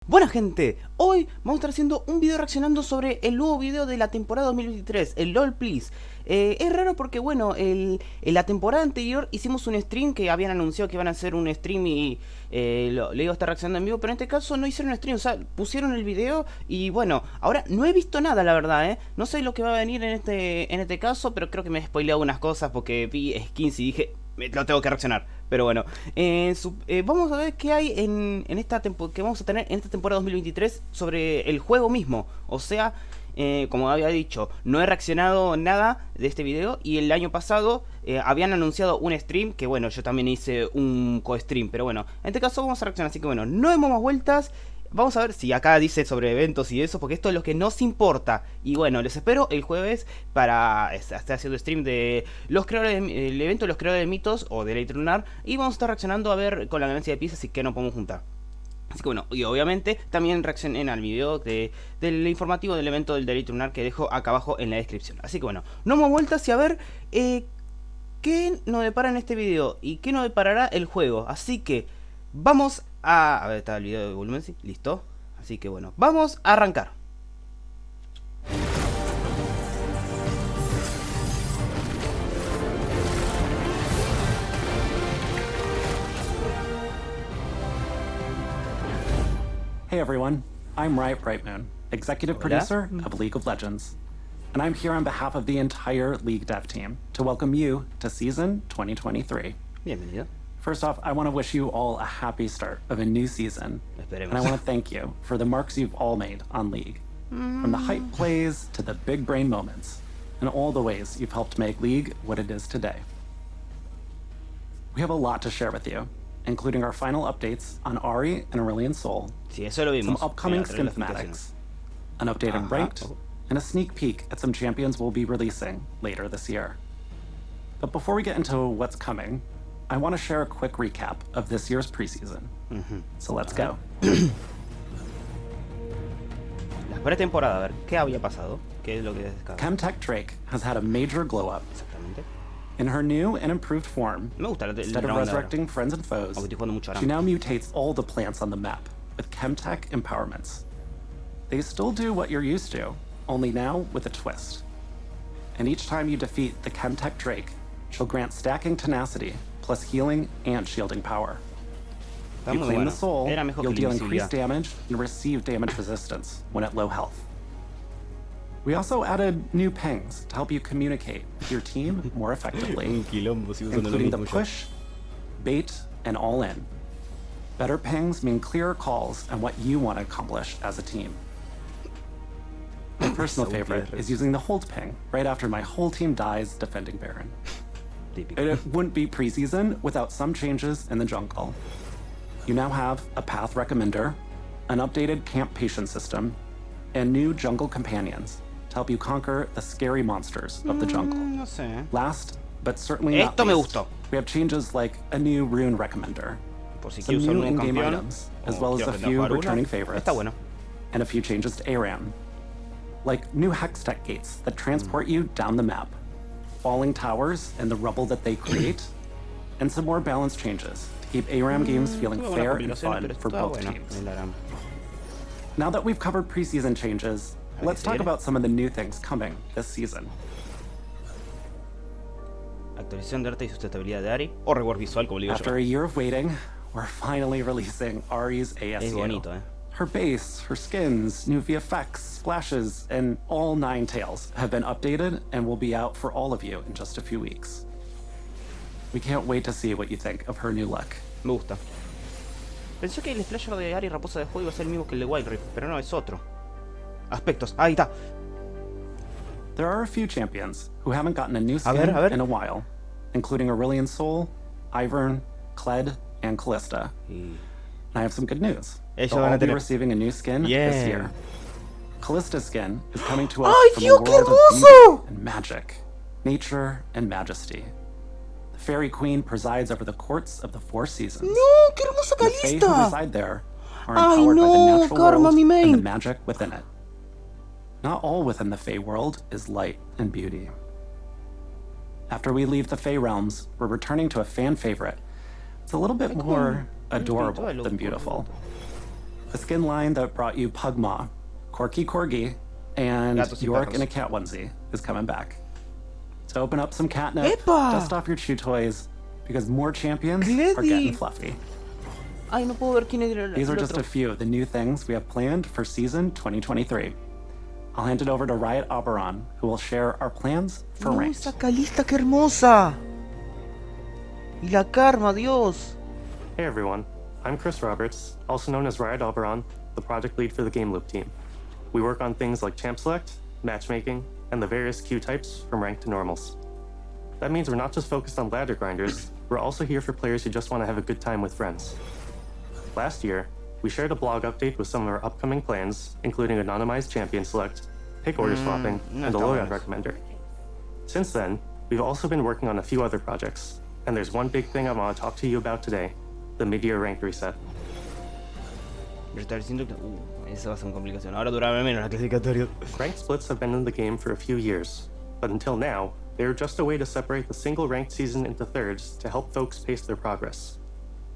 Buena gente, hoy vamos a estar haciendo un video reaccionando sobre el nuevo video de la temporada 2023, el LoL Please. Es raro porque bueno, en la temporada anterior hicimos un stream que habían anunciado que iban a hacer un stream y le iba a estar reaccionando en vivo, pero en este caso no hicieron un stream, o sea, pusieron el video y bueno, ahora no he visto nada la verdad, no sé lo que va a venir en este caso, pero creo que me he spoileado unas cosas porque vi skins y dije, lo tengo que reaccionar. Pero bueno, vamos a ver qué hay en esta que vamos a tener en esta temporada 2023 sobre el juego mismo. O sea, como había dicho, no he reaccionado nada de este video. Y el año pasado habían anunciado un stream, que bueno, yo también hice un co-stream. Pero bueno, en este caso vamos a reaccionar, así que bueno, no demos más vueltas. Vamos a ver si acá dice sobre eventos y eso, porque esto es lo que nos importa. Y bueno, les espero el jueves para estar haciendo stream de los creadores el evento de los creadores de mitos o de Late Lunar. Y vamos a estar reaccionando a ver con la ganancia de piezas y qué nos podemos juntar. Así que bueno, y obviamente también reaccionen al video del informativo del evento del Delete Lunar que dejo acá abajo en la descripción. Así que bueno, no más vueltas y a ver qué nos depara en este video y qué nos deparará el juego. Así que vamos a ver, está el video de volumen, sí, listo. Así que bueno, vamos a arrancar. Hey everyone, I'm Riot Brightmoon, executive producer of League of Legends. And I'm here on behalf of the entire League dev team to welcome you to Season 2023. Bienvenido. First off, I want to wish you all a happy start of a new season. Esperemos. And I want to thank you for the marks you've all made on League. From the hype plays to the big brain moments, and all the ways you've helped make League what it is today. We have a lot to share with you, including our final updates on Ahri and Aurelion Sol, Sí, eso lo vimos. some upcoming Mira, skin las thematics, an update on Ranked, and a sneak peek at some champions we'll be releasing later this year. But before we get into what's coming, I want to share a quick recap of this year's preseason. So let's go. La pretemporada, a ver, ¿qué había pasado? ¿Qué es lo que descarga? Chemtech Drake has had a major glow up. Exactamente. In her new and improved form, Me gusta el instead of resurrecting friends and foes, Aunque estoy jugando mucho she ahora. now mutates all the plants on the map with Chemtech empowerments. They still do what you're used to, only now with a twist. And each time you defeat the Chemtech Drake, she'll grant stacking tenacity, plus healing and shielding power. Está If you muy claim bueno. the soul, Era mejor you'll que deal la increased invisibilidad. damage and receive damage resistance when at low health. We also added new pings to help you communicate with your team more effectively, Un quilombo si usan lo including the mismo yo. push, bait, and all in. Better pings mean clearer calls and what you want to accomplish as a team. My personal So favorite weird. is using the hold ping right after my whole team dies defending Baron. Típico. It wouldn't be preseason without some changes in the jungle. You now have a path recommender, an updated camp patience system, and new jungle companions to help you conquer the scary monsters of the jungle. No sé. Last, but certainly not Esto me least, gustó. we have changes like a new rune recommender, Por si some quiero usar new un in-game campeón, items, as o well as quiero a aprender a few jugar uno, returning favorites, Está bueno. and a few changes to ARAM, like new Hextech gates that transport you down the map, falling towers and the rubble that they create, and some more balance changes to keep ARAM games feeling Tuve buenas fair and complicaciones, fun pero for está both bueno. teams. El ARAM. Now that we've covered preseason changes, let's talk seguir. about some of the new things coming this season. Actualización de arte y sustentabilidad de Ahri. O reward visual, como le digo After yo. a year of waiting, we're finally releasing Ahri's Es ASU. bonito, Her base, her skins, new VFX, splashes, and all 9 tails have been updated and will be out for all of you in just a few weeks. We can't wait to see what you think of her new look. Me gusta. Pensé que el splasher de Ahri Raposa de Juego iba a ser el mismo que el de Wild Rift, pero no, es otro. Aspectos. Ahí está. There are a few champions who haven't gotten a new A skin ver. in a while, including Aurelion Sol, Ivern, Kled, and Callista. Y... And I have some good news. Ellos They'll van a all be tener- receiving a new skin Yeah. this year. Callista's skin is coming to us ¡Ay, from Dios, a qué world of hermoso! beauty and magic, nature and majesty. The Fairy Queen presides over the courts of the 4 seasons. ¡No! ¡Qué hermosa The Fae who Calista! reside there are Ay, empowered by the no, natural Karma, world mi and main. the magic within it. Not all within the Fae world is light and beauty. After we leave the Fae realms, we're returning to a fan favorite. It's a little bit more adorable than beautiful. a skin line that brought you Pugmaw, Corky Corgi, and Gatos y York perros. in a cat onesie is coming back. So open up some catnip, ¡Epa! dust off your chew toys, because more champions are Gleddy. getting fluffy. Ay, no puedo ver quién es el These are just otro. a few of the new things we have planned for season 2023. I'll hand it over to Riot Oberon, who will share our plans for No, ranked. esa Calista, qué hermosa. Y la Karma, Dios. Hey everyone, I'm Chris Roberts, also known as Riot Oberon, the project lead for the Game Loop team. We work on things like champ select, matchmaking, and the various queue types from ranked to normals. That means we're not just focused on ladder grinders, we're also here for players who just want to have a good time with friends. Last year, we shared a blog update with some of our upcoming plans, including anonymized champion select, pick order swapping, no and the está loadout bueno. recommender. Since then, we've also been working on a few other projects, and there's one big thing I want to talk to you about today, the mid-year ranked reset. Pero está diciendo que... eso va a ser una complicación. Ahora durará menos la clasificatoria. Ranked splits have been in the game for a few years, but until now, they were just a way to separate the single ranked season into thirds to help folks pace their progress.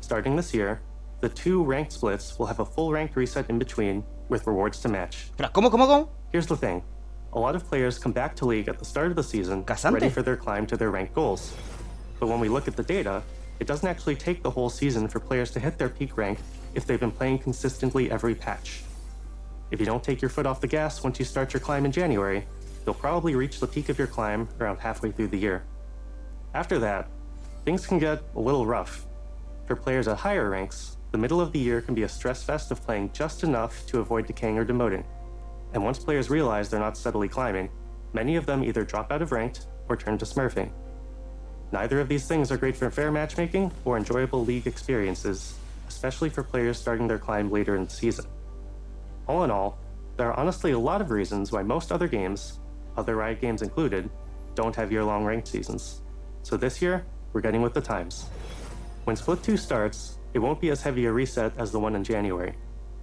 Starting this year, the 2 ranked splits will have a full ranked reset in between, with rewards to match. Espera, ¿cómo? Here's the thing. A lot of players come back to League at the start of the season, Casante. ready for their climb to their ranked goals. But when we look at the data, it doesn't actually take the whole season for players to hit their peak rank if they've been playing consistently every patch. If you don't take your foot off the gas once you start your climb in January, you'll probably reach the peak of your climb around halfway through the year. After that, things can get a little rough. For players at higher ranks, the middle of the year can be a stress fest of playing just enough to avoid decaying or demoting. And once players realize they're not steadily climbing, many of them either drop out of ranked or turn to smurfing. Neither of these things are great for fair matchmaking or enjoyable league experiences, especially for players starting their climb later in the season. All in all, there are honestly a lot of reasons why most other games, other Riot games included, don't have year-long ranked seasons. So this year, we're getting with the times. When Split 2 starts, it won't be as heavy a reset as the one in January.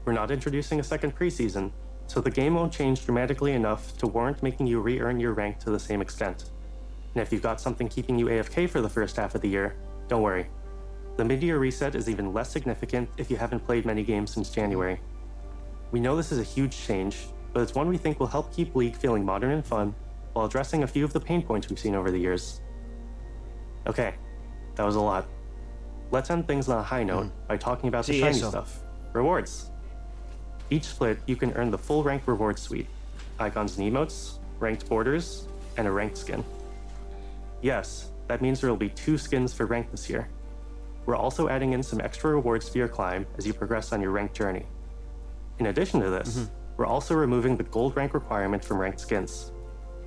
We're not introducing a second preseason, so the game won't change dramatically enough to warrant making you re-earn your rank to the same extent. And if you've got something keeping you AFK for the first half of the year, don't worry. The mid-year reset is even less significant if you haven't played many games since January. We know this is a huge change, but it's one we think will help keep League feeling modern and fun while addressing a few of the pain points we've seen over the years. Okay, that was a lot. Let's end things on a high note by talking about the Sí, shiny eso. stuff. Rewards. Each split, you can earn the full ranked reward suite. Icons and emotes, ranked borders, and a ranked skin. Yes, that means there will be 2 skins for ranked this year. We're also adding in some extra rewards to your climb as you progress on your ranked journey. In addition to this, we're also removing the gold rank requirement from ranked skins.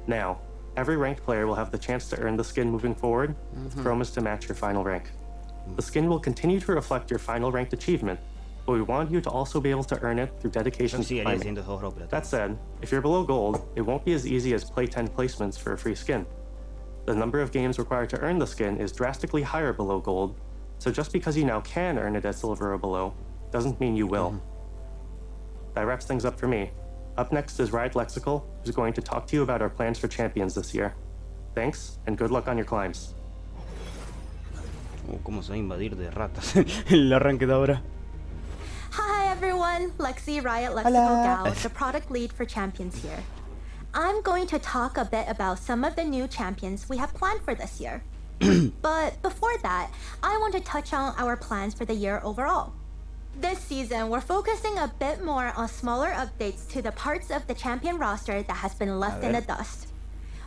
Now, every ranked player will have the chance to earn the skin moving forward, with chromas to match your final rank. The skin will continue to reflect your final ranked achievement, but we want you to also be able to earn it through dedication to Seguiría climbing. siendo esos dos, pero... That said, if you're below gold, it won't be as easy as play 10 placements for a free skin. The number of games required to earn the skin is drastically higher below gold, so just because you now can earn it at silver or below, doesn't mean you will. That wraps things up for me. Up next is Riot Lexical, who's going to talk to you about our plans for champions this year. Thanks, and good luck on your climbs. ¿Cómo se va a invadir de ratas el arranque de ahora? Hi everyone, Lexi Riot Hola. Lexical Gal, the product lead for Champions here. I'm going to talk a bit about some of the new champions we have planned for this year. But before that, I want to touch on our plans for the year overall. This season, we're focusing a bit more on smaller updates to the parts of the champion roster that has been left in the dust.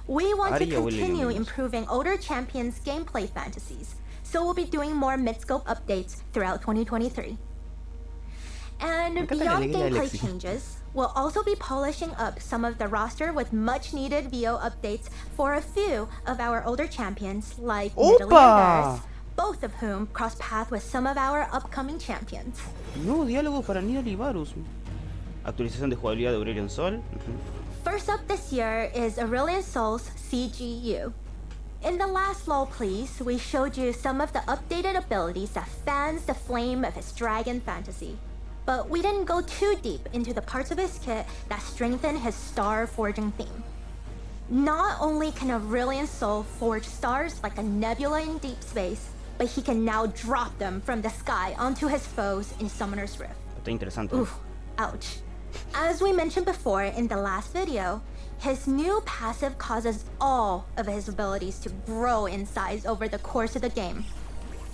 We want to Aria huele continue luminoso. improving older champions' gameplay fantasies, so we'll be doing more mid-scope updates throughout 2023. And Me encanta la beyond alegría de gameplay Lexi. changes, we'll also be polishing up some of the roster with much-needed VO updates for a few of our older champions like Nidalee and Opa! Varus, both of whom cross path with some of our upcoming champions. Nuevo diálogo para Nidalee y Varus. Actualización de jugabilidad de Aurelion Sol. First up this year is Aurelion Sol's CGU. In the last LoL Please, we showed you some of the updated abilities that fans the flame of his dragon fantasy. But we didn't go too deep into the parts of his kit that strengthen his star forging theme. Not only can Aurelion Sol forge stars like a nebula in deep space, but he can now drop them from the sky onto his foes in Summoner's Rift. Está interesante. Oof, Ouch. As we mentioned before in the last video, his new passive causes all of his abilities to grow in size over the course of the game,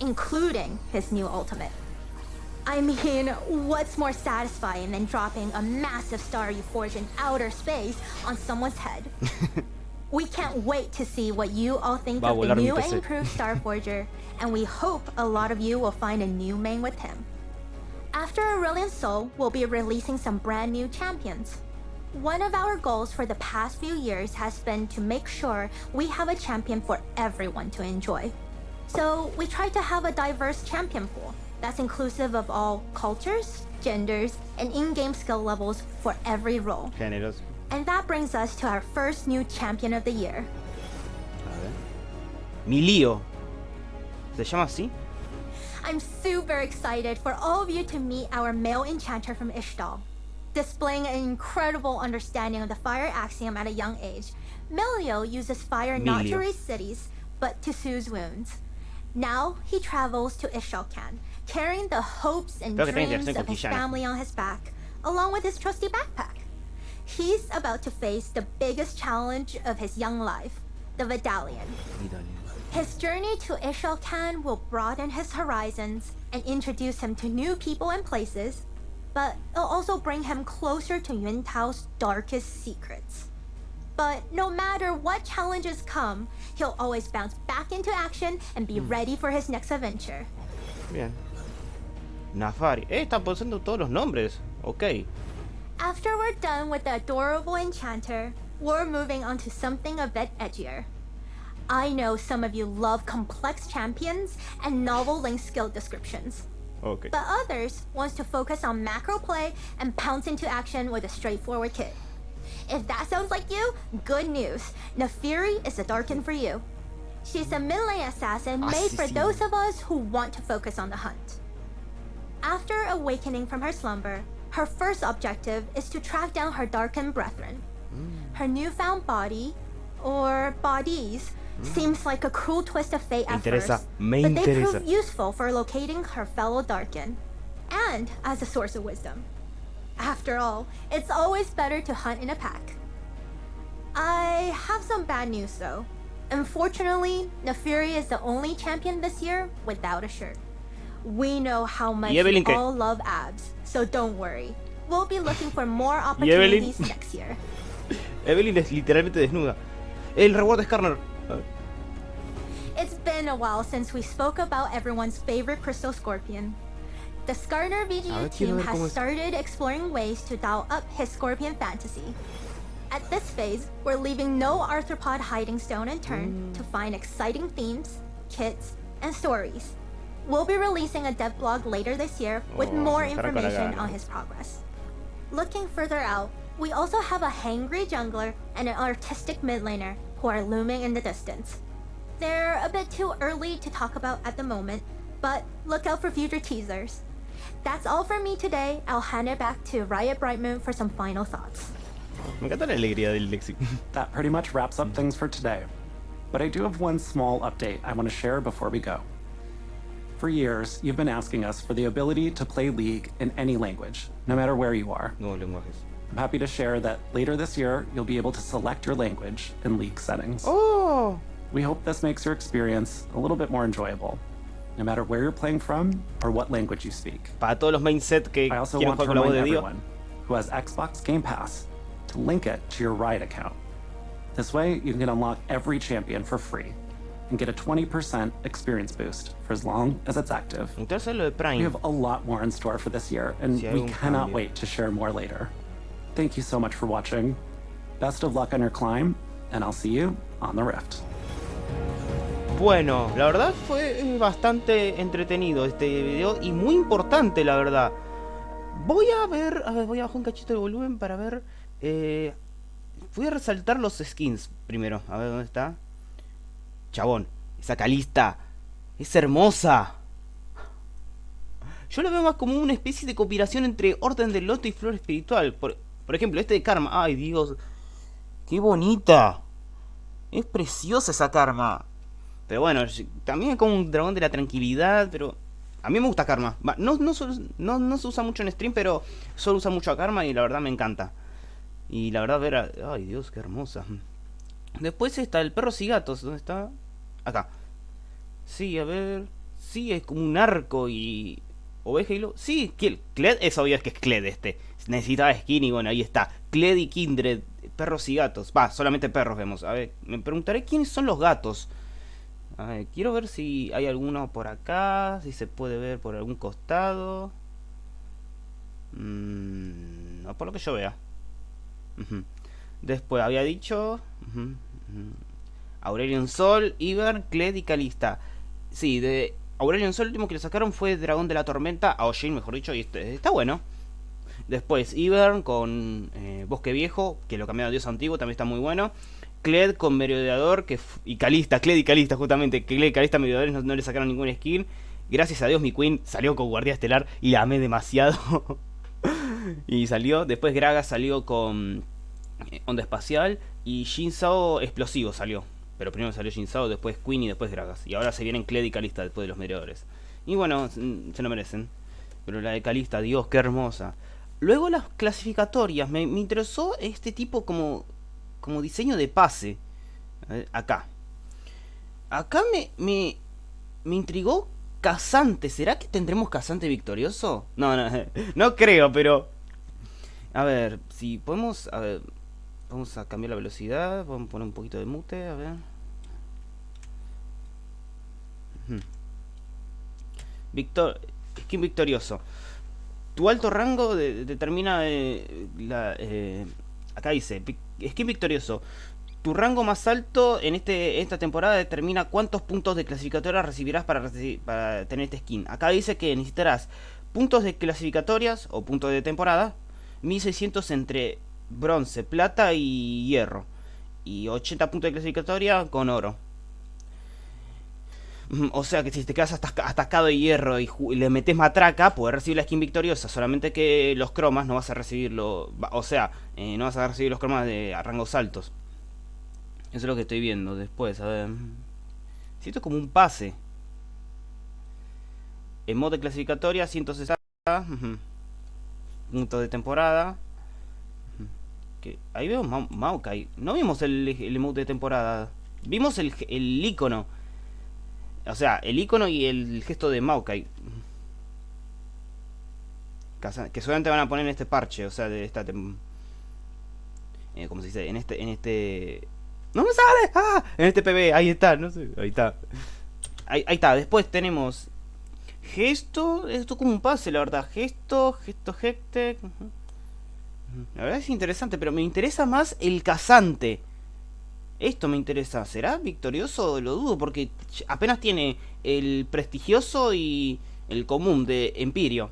including his new ultimate. I mean, what's more satisfying than dropping a massive star you forge in outer space on someone's head? We can't wait to see what you all think of the new and improved Star Forger, and we hope a lot of you will find a new main with him. After Aurelion Sol, we'll be releasing some brand new champions. One of our goals for the past few years has been to make sure we have a champion for everyone to enjoy. So we try to have a diverse champion pool that's inclusive of all cultures, genders, and in-game skill levels for every role. Géneros. And that brings us to our first new champion of the year. A ver. Milio. ¿Se llama así? I'm super excited for all of you to meet our male enchanter from Ishtal. Displaying an incredible understanding of the fire axiom at a young age, Milio uses fire not to raise cities, but to soothe wounds. Now he travels to Ishalcan, carrying the hopes and dreams of his family on his back, along with his trusty backpack. He's about to face the biggest challenge of his young life, the Vidalian. His journey to Ishalcan will broaden his horizons and introduce him to new people and places, but it'll also bring him closer to Yuntao's darkest secrets. But no matter what challenges come, he'll always bounce back into action and be ready for his next adventure. Bien. Nafari. Están poniendo todos los nombres. Ok. After we're done with the adorable enchanter, we're moving on to something a bit edgier. I know some of you love complex champions and novel-length skill descriptions. Ok. But others wants to focus on macro play and pounce into action with a straightforward kit. If that sounds like you, good news. Nefiri is the Darkin for you. She's a mid-lane assassin made for those of us who want to focus on the hunt. After awakening from her slumber, her first objective is to track down her Darkin brethren. Her newfound body, or bodies, seems like a cruel twist of fate at first, but they prove useful for locating her fellow Darkin, and as a source of wisdom. After all, it's always better to hunt in a pack. I have some bad news though. Unfortunately, Nefiri is the only champion this year without a shirt. We know how much you all love abs, so don't worry. We'll be looking for more opportunities next year. Evelyn es literalmente desnuda. El reward es Skarner. It's been a while since we spoke about everyone's favorite crystal scorpion. The Skarner VGU team has started exploring ways to dial up his scorpion fantasy. At this phase, we're leaving no arthropod hiding stone unturned to find exciting themes, kits, and stories. We'll be releasing a dev blog later this year with more information on his progress. Looking further out, we also have a hangry jungler and an artistic mid laner who are looming in the distance. They're a bit too early to talk about at the moment, but look out for future teasers. That's all for me today. I'll hand it back to Riot Brightmoon for some final thoughts. Me encanta la alegría del Lexi. That pretty much wraps up things for today. But I do have one small update I want to share before we go. For years, you've been asking us for the ability to play League in any language, no matter where you are. Nuevos lenguajes. I'm happy to share that later this year, you'll be able to select your language in League settings. Oh! We hope this makes your experience a little bit more enjoyable, no matter where you're playing from or what language you speak. Para todos los mindset que I also quieren want to jugar con la voz remind de Dios. everyone who has Xbox Game Pass to link it to your Riot account. This way, you can unlock every champion for free and get a 20% experience boost for as long as it's active. Entonces lo de We Prime. have a lot more in store for this year, and Si hay we un cannot cambio. wait to share more later. Thank you so much for watching. Best of luck on your climb, and I'll see you on the Rift. Bueno, la verdad fue bastante entretenido este video y muy importante, la verdad. Voy a ver, voy a bajar un cachito de volumen para ver. Voy a resaltar los skins primero. A ver dónde está. Chabón, esa Calista es hermosa. Yo lo veo más como una especie de combinación entre Orden del Loto y Flor Espiritual. Por ejemplo, este de Karma. Ay, Dios. Qué bonita. Es preciosa esa Karma. Pero bueno, también es como un dragón de la tranquilidad, pero A mí me gusta Karma. No se usa mucho en stream, pero solo usa mucho a Karma y la verdad me encanta. Y la verdad ver a... Ay, Dios, qué hermosa. Después está el perros y gatos. ¿Dónde está? Acá. Sí, a ver... Sí, es como un arco y... Oveja y lobo. Sí, Kled es obvio que es Kled este. Necesitaba skin y bueno, ahí está. Kled y Kindred, perros y gatos. Va, solamente perros vemos. A ver, me preguntaré quiénes son los gatos. A ver, quiero ver si hay alguno por acá. Si se puede ver por algún costado. No, por lo que yo vea. Después había dicho... Aurelion Sol, Iber, Kled y Calista. Sí, de Aurelion Sol, el último que le sacaron fue Dragón de la Tormenta, a Ojin, mejor dicho, y está bueno. Después Ivern con Bosque Viejo, que lo cambiaron a Dios Antiguo, también está muy bueno. Kled con Merodeador y Calista, Kled y Calista justamente. Kled y Calista Merodeadores no le sacaron ningún skin. Gracias a Dios mi Queen salió con Guardia Estelar y la amé demasiado. Y salió, después Gragas salió con Onda Espacial y Jin Sao Explosivo salió. Pero primero salió Jin Sao, después Queen y después Gragas. Y ahora se vienen Kled y Calista después de los Merodeadores. Y bueno, se lo merecen. Pero la de Calista, Dios, qué hermosa. Luego las clasificatorias, me interesó este tipo como diseño de pase. Acá. Acá me intrigó Cazante. ¿Será que tendremos Cazante victorioso? No, no creo, pero... A ver, si podemos... A ver, vamos a cambiar la velocidad. Vamos a poner un poquito de mute, a ver. Skin victorioso. Tu alto rango determina acá dice skin victorioso. Tu rango más alto en esta temporada determina cuántos puntos de clasificatoria recibirás para tener este skin. Acá dice que necesitarás puntos de clasificatorias o puntos de temporada 1600 entre bronce, plata y hierro. Y 80 puntos de clasificatoria con oro. O sea que si te quedas atascado de hierro y le metes matraca, puedes recibir la skin victoriosa. Solamente que los cromas no vas a recibirlo. O sea, no vas a recibir los cromas de rangos altos. Eso es lo que estoy viendo después. A ver. Siento como un pase. En modo de clasificatoria, 160. Puntos de temporada. Que ahí veo Maokai. No vimos el emote de temporada. Vimos el icono. O sea, el icono y el gesto de Maokai. Que solamente van a poner en este parche. O sea, de esta... ¿cómo se dice? En este... ¡No me sale! ¡Ah! En este PB. Ahí está, no sé. Ahí está. Ahí está. Después tenemos... Gesto. Esto como un pase, la verdad. Gesto. Hectec. La verdad es interesante, pero me interesa más el cazante. Esto me interesa. ¿Será victorioso? Lo dudo, porque apenas tiene el prestigioso y el común de Empirio.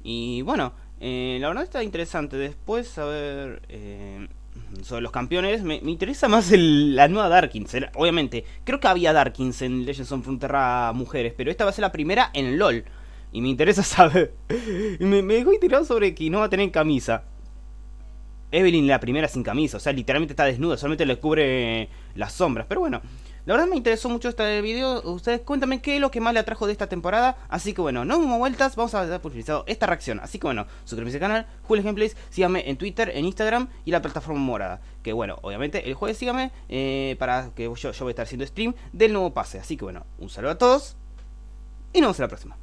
Y bueno, la verdad está interesante. Después, a ver... sobre los campeones, me interesa más la nueva Darkins. Obviamente, creo que había Darkins en Legends of Frontera mujeres, pero esta va a ser la primera en LoL. Y me interesa saber. me dejó intrigado sobre que no va a tener camisa. Evelyn la primera sin camisa, o sea, literalmente está desnuda, solamente le cubre las sombras. Pero bueno, la verdad me interesó mucho este video. Ustedes cuéntame qué es lo que más le atrajo de esta temporada. Así que bueno, no damos vueltas, vamos a dar por finalizado esta reacción. Así que bueno, suscríbanse al canal, Julio Gameplays, síganme en Twitter, en Instagram y la plataforma morada. Que bueno, obviamente el jueves síganme para que yo voy a estar haciendo stream del nuevo pase. Así que bueno, un saludo a todos y nos vemos en la próxima.